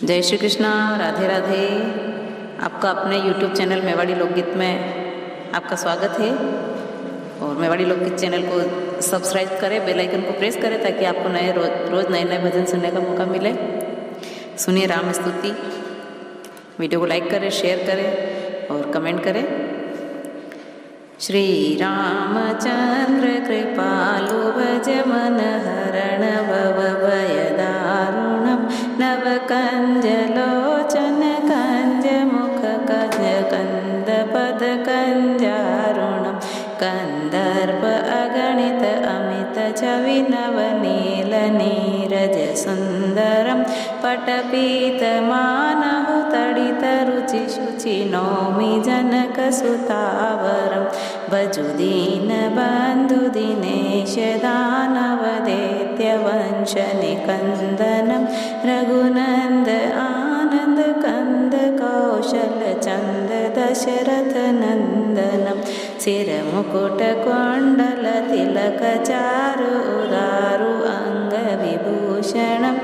जय श्री कृष्णा, राधे राधे। आपका अपने YouTube चैनल मेवाड़ी लोकगीत में आपका स्वागत है। और मेवाड़ी लोकगीत चैनल को सब्सक्राइब करें, बेल आइकन को प्रेस करें ताकि आपको रोज़ नए नए भजन सुनने का मौका मिले। सुनिए राम स्तुति। वीडियो को लाइक करें, शेयर करें और कमेंट करें। श्री रामचंद्र कृपालु भज मन हरण भव भयदारुणं नवकंज लोचन कंज मुख कंज कंद पद कंजारुणं कंदर्प अगणित अमित छवि नवनील नीरज सुंदरं पटपीत मानहु तडित रुचि शुचि नौमि जनक सुतावरं भजु दीन बंधु दिनेश दानव दैत्य वंश निकंदनं रघुनंद आनंद कंद कौशल चंद दशरथ नंदनं सिर मुकुट कुंडल तिलक चारु उदारु अंग विभूषणम्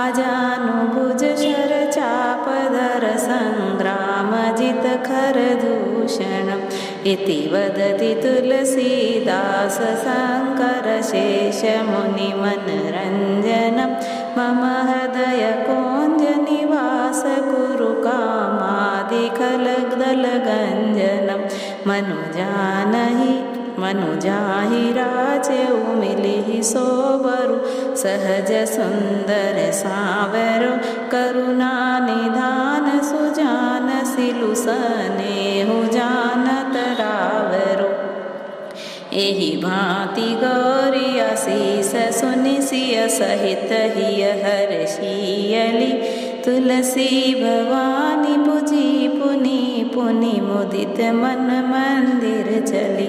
आजानुभुज शर चापधर संग्राम जित खर दूषणम् इति वदति तुलसीदास शंकर शेष मुनि मनरंजनम् मम हृदय कुंज निवास कुरु कामादिकलदल गंजनम् मनुजाहि राजेउ मिलिहि सोवरु सहज सुंदर सावरो करुणा निधान सुजान सिलु सनेहु जानत रावरो एहि भांति गौरी आशीष सुनि सिय सहित हिय हर्षियली तुलसी भवानी पुजी पुनि पुनि मुदित मन मंदिर चली।